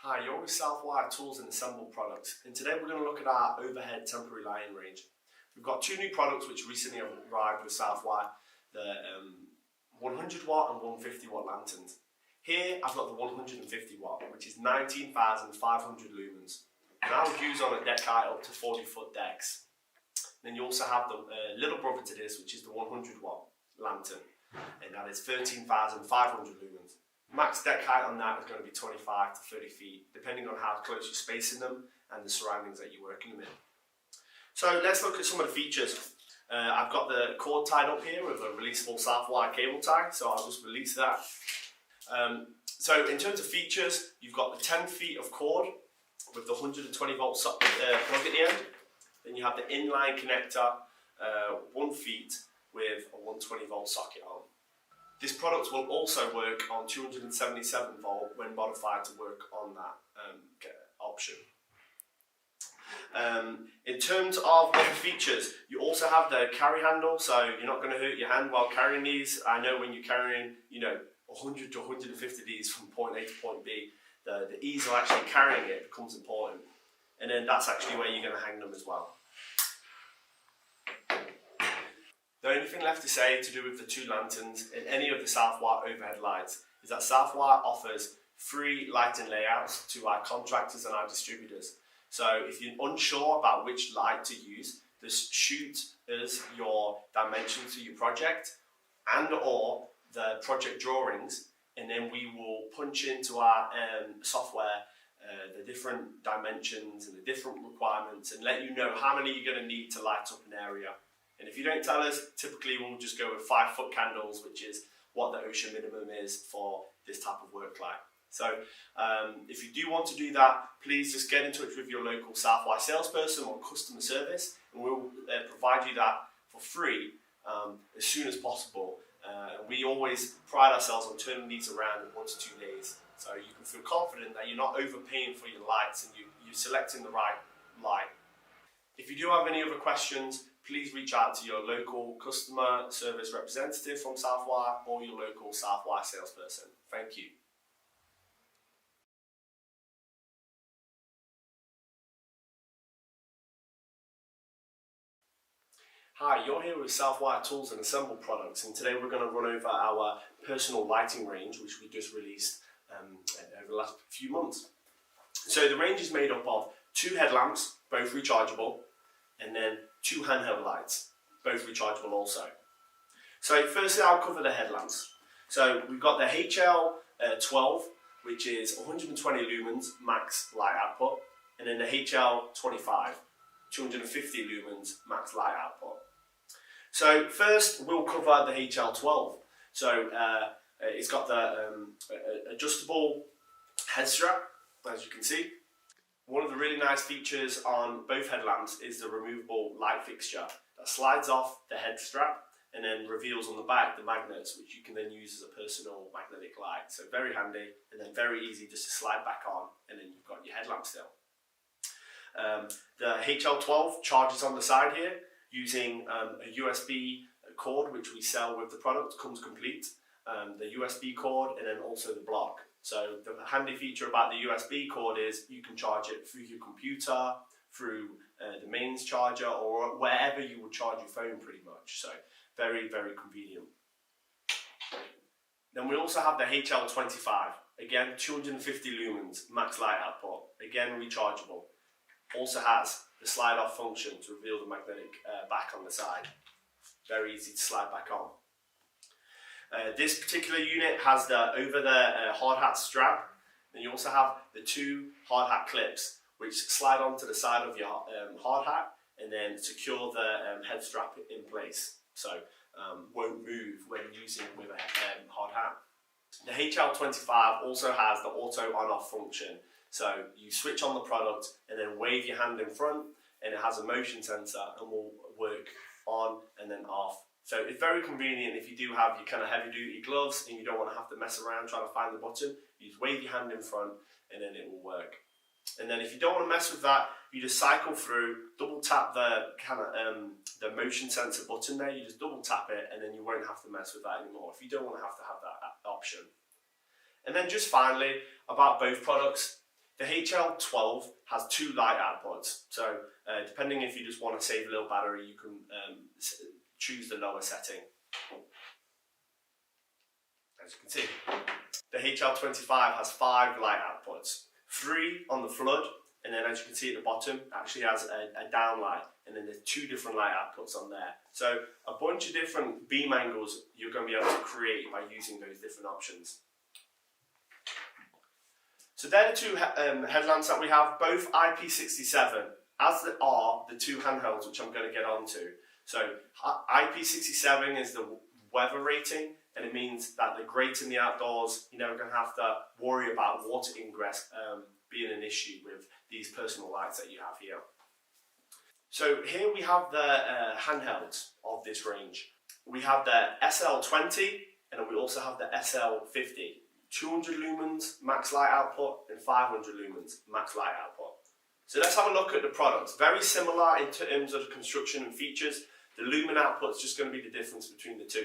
Hi, you're with Southwire Tools and Assembled Products, and today we're going to look at our overhead temporary lighting range. We've got two new products which recently arrived with Southwire, the 100 watt and 150 watt lanterns. Here I've got the 150 watt, which is 19,500 lumens. And I would use on a deck height up to 40-foot decks. Then you also have the little brother to this, which is the 100 watt lantern, and that is 13,500 lumens. Max deck height on that is going to be 25 to 30 feet, depending on how close you're spacing them and the surroundings that you're working them in. So let's look at some of the features. I've got the cord tied up here with a releasable Southwire cable tie, so I'll just release that. So in terms of features, you've got the 10 feet of cord with the 120 volt plug at the end. Then you have the inline connector, 1 feet with a 120 volt socket on. This product will also work on 277 volt when modified to work on that option. In terms of other features, you also have the carry handle, so you're not going to hurt your hand while carrying these. I know when you're carrying, 100 to 150 of these from point A to point B, the ease of actually carrying it becomes important. And then that's actually where you're going to hang them as well. The only thing left to say to do with the two lanterns and any of the Southwire overhead lights is that Southwire offers free lighting layouts to our contractors and our distributors. So if you're unsure about which light to use, just shoot us your dimensions for your project and or the project drawings, and then we will punch into our software the different dimensions and the different requirements and let you know how many you're going to need to light up an area. And if you don't tell us, typically we'll just go with 5-foot candles, which is what the OSHA minimum is for this type of work light. So if you do want to do that, please just get in touch with your local Southwire salesperson or customer service, and we'll provide you that for free as soon as possible. We always pride ourselves on turning these around in 1 to 2 days, so you can feel confident that you're not overpaying for your lights and you're selecting the right light. If you do have any other questions, please reach out to your local customer service representative from Southwire or your local Southwire salesperson. Thank you. Hi, you're here with Southwire Tools and Assembled Products, and today we're going to run over our personal lighting range, which we just released over the last few months. So the range is made up of 2 headlamps, both rechargeable, and then 2 handheld lights, both rechargeable also. So firstly I'll cover the headlamps. So we've got the HL12, which is 120 lumens max light output, and then the HL25, 250 lumens max light output. So first we'll cover the HL12. So it's got the adjustable head strap, as you can see. One of the really nice features on both headlamps is the removable light fixture that slides off the head strap and then reveals on the back the magnets, which you can then use as a personal magnetic light. So very handy, and then very easy just to slide back on, and then you've got your headlamp still. The HL12 charges on the side here using a USB cord, which we sell with the product, comes complete. The USB cord and then also the block. So the handy feature about the USB cord is you can charge it through your computer, through the mains charger, or wherever you would charge your phone pretty much. So very, very convenient. Then we also have the HL25. Again, 250 lumens max light output. Again, rechargeable. Also has the slide off function to reveal the magnetic back on the side. Very easy to slide back on. This particular unit has the over the hard hat strap. Then you also have the 2 hard hat clips which slide onto the side of your hard hat and then secure the head strap in place, so won't move when using it with a hard hat. The HL25 also has the auto on-off function, so you switch on the product and then wave your hand in front, and it has a motion sensor and will work on and then off. So it's very convenient if you do have your kind of heavy duty gloves and you don't want to have to mess around trying to find the button. You just wave your hand in front and then it will work. And then if you don't want to mess with that, you just cycle through, double tap the kind of the motion sensor button there. You just double tap it and then you won't have to mess with that anymore if you don't want to have that option. And then just finally about both products, The HL12 has 2 light outputs, so depending if you just want to save a little battery, you can choose the lower setting. As you can see, the HL25 has 5 light outputs, 3 on the flood, and then as you can see at the bottom, actually has a down light, and then there's 2 different light outputs on there. So a bunch of different beam angles you're going to be able to create by using those different options. So they're the 2 headlamps that we have, both IP67, as are the 2 handhelds, which I'm going to get onto. So IP67 is the weather rating, and it means that they're great in the outdoors. You're never going to have to worry about water ingress being an issue with these personal lights that you have here. So here we have the handhelds of this range. We have the SL20, and then we also have the SL50. 200 lumens max light output and 500 lumens max light output. So let's have a look at the products. Very similar in terms of the construction and features. The lumen output is just going to be the difference between the 2.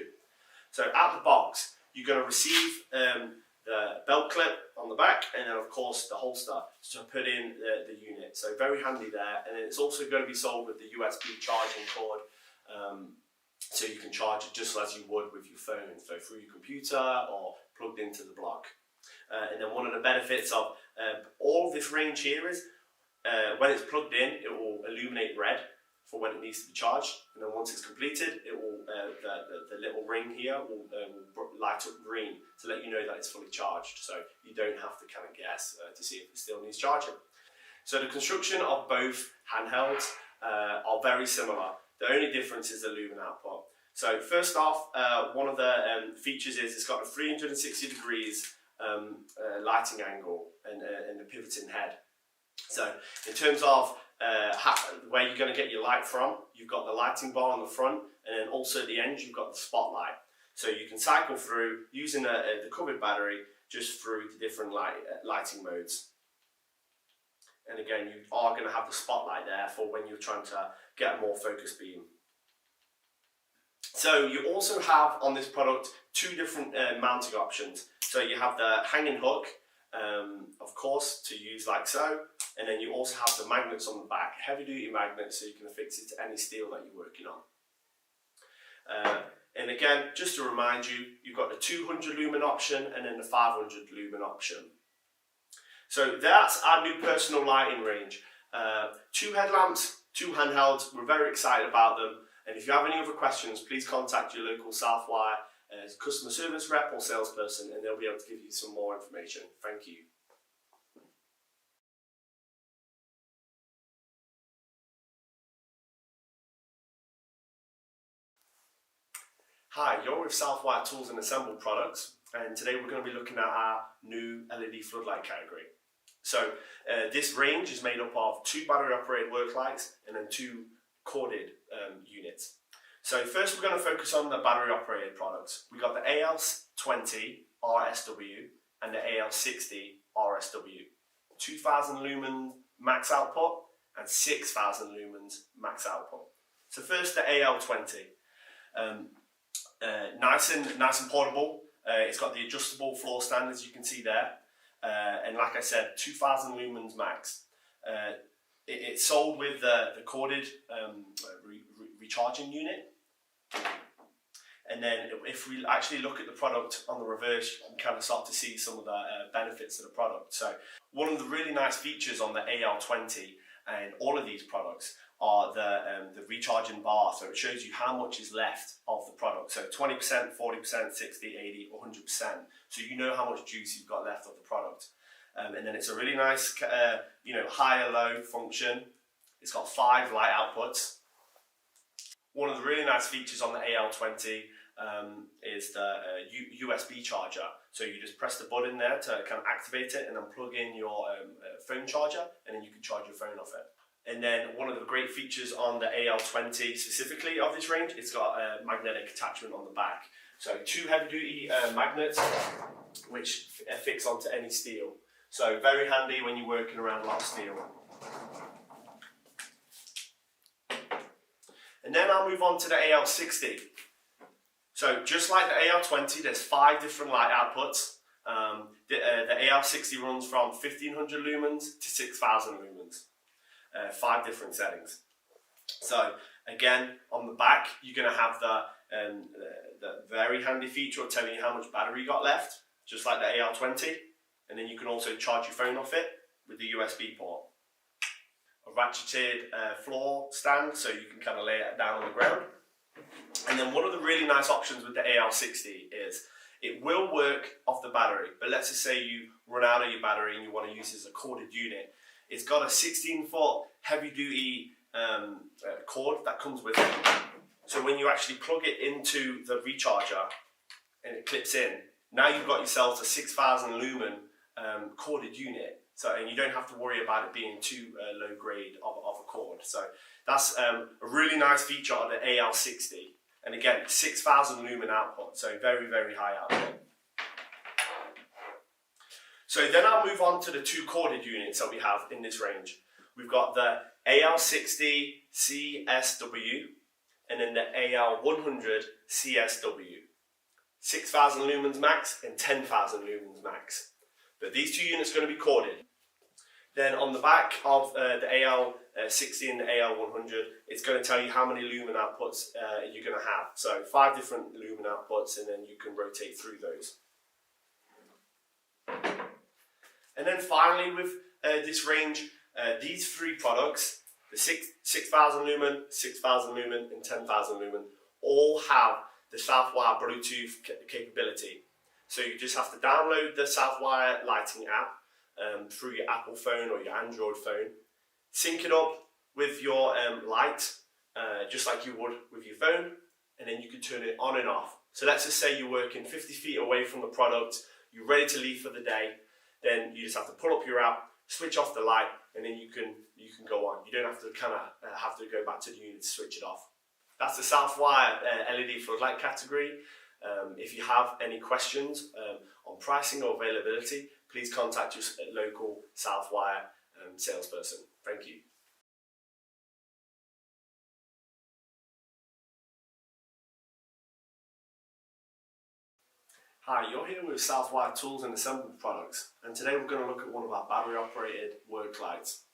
So out the box, you're going to receive the belt clip on the back, and then of course the holster to put in the unit. So very handy there, and it's also going to be sold with the USB charging cord, so you can charge it just as you would with your phone, so through your computer or plugged into the block. And then one of the benefits of all of this range here is when it's plugged in, it will illuminate red for when it needs to be charged, and then once it's completed, it will the little ring here will light up green to let you know that it's fully charged, so you don't have to kind of guess to see if it still needs charging. So the construction of both handhelds are very similar. The only difference is the lumen output. So first off, one of the features is it's got a 360 degrees lighting angle and the pivoting head. So in terms of where you're going to get your light from, you've got the lighting bar on the front, and then also at the end you've got the spotlight. So you can cycle through using the covered battery just through the different lighting modes. And again, you are going to have the spotlight there for when you're trying to get a more focused beam. So you also have on this product 2 different mounting options. So you have the hanging hook, of course, to use like so, and then you also have the magnets on the back, heavy duty magnets, so you can affix it to any steel that you're working on. And again, just to remind you, you've got the 200 lumen option and then the 500 lumen option. So that's our new personal lighting range. 2 headlamps, 2 handhelds. We're very excited about them. And if you have any other questions, please contact your local Southwire customer service rep or salesperson, and they'll be able to give you some more information. Thank you. Hi, you're with Southwire Tools and Assemble products, and today we're going to be looking at our new LED floodlight category. So this range is made up of 2 battery operated work lights and then 2 corded units. So first we're going to focus on the battery operated products. We've got the AL20 RSW and the AL60 RSW. 2000 lumens max output and 6000 lumens max output. So first the AL20. Nice and portable. It's got the adjustable floor stand, as you can see there, and like I said, 2000 lumens max. It's sold with the corded recharging unit, and then if we actually look at the product on the reverse, you can kind of start to see some of the benefits of the product. So one of the really nice features on the AL20 and all of these products are the recharging bar, so it shows you how much is left of the product. So 20%, 40%, 60, 80, or 100%. So you know how much juice you've got left of the product. And then it's a really nice, high or low function. It's got 5 light outputs. One of the really nice features on the AL20 is the USB charger. So you just press the button there to kind of activate it, and then plug in your phone charger, and then you can charge your phone off it. And then one of the great features on the AL20 specifically of this range, it's got a magnetic attachment on the back. So 2 heavy duty magnets which affix onto any steel. So very handy when you're working around a lot of steel. And then I'll move on to the AL60. So just like the AL20, there's 5 different light outputs. The AL60 runs from 1500 lumens to 6000 lumens, 5 different settings. So again, on the back, you're going to have the very handy feature of telling you how much battery you got left, just like the AL20, and then you can also charge your phone off it with the USB port. A ratcheted floor stand, so you can kind of lay it down on the ground. And then one of the really nice options with the AL60 is it will work off the battery, but let's just say you run out of your battery and you want to use it as a corded unit. It's got a 16-foot heavy-duty cord that comes with it. So when you actually plug it into the recharger and it clips in, now you've got yourself a 6000 lumen corded unit. So, and you don't have to worry about it being too low grade of a cord. So that's a really nice feature on the AL60. And again, 6000 lumen output, so very, very high output. So then I'll move on to the 2 corded units that we have in this range. We've got the AL60 CSW and then the AL100 CSW. 6000 lumens max and 10,000 lumens max. But these 2 units are going to be corded. Then on the back of the AL60 and the AL100, it's going to tell you how many lumen outputs you're going to have. So 5 different lumen outputs, and then you can rotate through those. And then finally with this range, these 3 products, the 6000 lumen, 6000 lumen and 10,000 lumen, all have the Southwire Bluetooth capability. So you just have to download the Southwire lighting app through your Apple phone or your Android phone, sync it up with your light, just like you would with your phone, and then you can turn it on and off. So let's just say you're working 50 feet away from the product, you're ready to leave for the day, then you just have to pull up your app, switch off the light, and then you can go on. You don't have to have to go back to the unit to switch it off. That's the Southwire LED floodlight category. If you have any questions on pricing or availability, please contact your local Southwire salesperson. Thank you. Hi, you're here with Southwire Tools and Assembly Products, and today we're going to look at one of our battery operated work lights.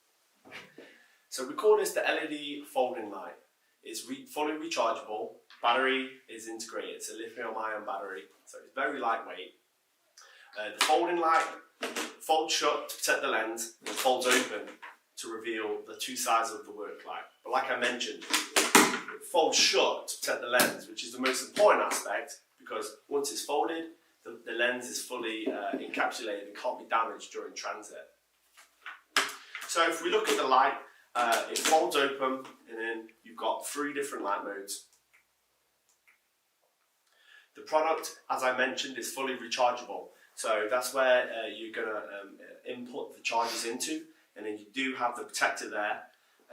So we call this the LED folding light. It's fully rechargeable, battery is integrated, it's a lithium-ion battery, so it's very lightweight. The folding light folds shut to protect the lens and folds open to reveal the 2 sides of the work light. But like I mentioned, it folds shut to protect the lens, which is the most important aspect, because once it's folded, the lens is fully encapsulated and can't be damaged during transit. So if we look at the light, it folds open, and then you've got 3 different light modes. The product, as I mentioned, is fully rechargeable. So that's where you're going to input the charges into, and then you do have the protector there.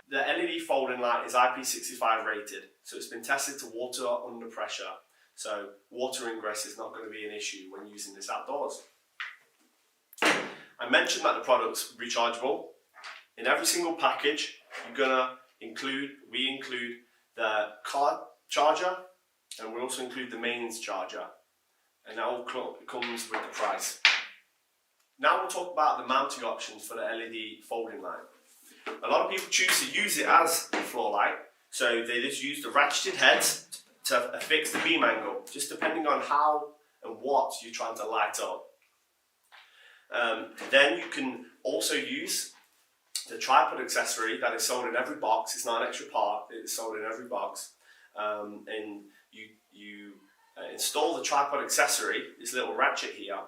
The LED folding light is IP65 rated, so it's been tested to water under pressure. So water ingress is not going to be an issue when using this outdoors. I mentioned that the product's rechargeable. In every single package, we include the car charger, and we also include the mains charger, and that all comes with the price. Now we'll talk about the mounting options for the LED folding light. A lot of people choose to use it as a floor light, so they just use the ratcheted heads to fix the beam angle, just depending on how and what you're trying to light up. Then you can also use the tripod accessory that is sold in every box. It's not an extra part, it's sold in every box. And you install the tripod accessory, this little ratchet here,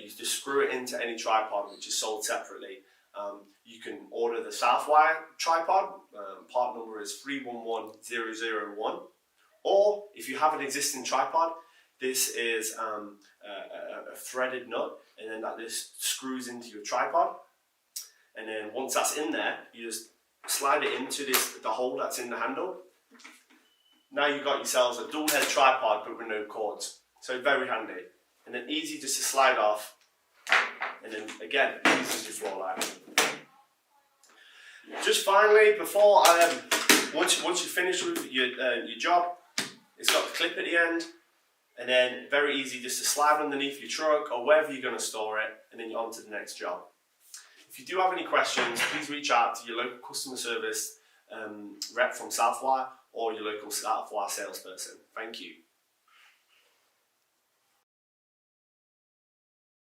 you just screw it into any tripod, which is sold separately. You can order the Southwire tripod, part number is 311001. Or if you have an existing tripod, this is a threaded nut, and then that just screws into your tripod. And then once that's in there, you just slide it into the hole that's in the handle. Now you've got yourselves a dual head tripod but with no cords. So very handy. And then easy just to slide off. And then again, this is your floor light. Just finally, before once you finish with your job, it's got the clip at the end, and then very easy just to slide underneath your truck or wherever you're going to store it, and then you're on to the next job. If you do have any questions, please reach out to your local customer service rep from Southwire or your local Southwire salesperson. Thank you.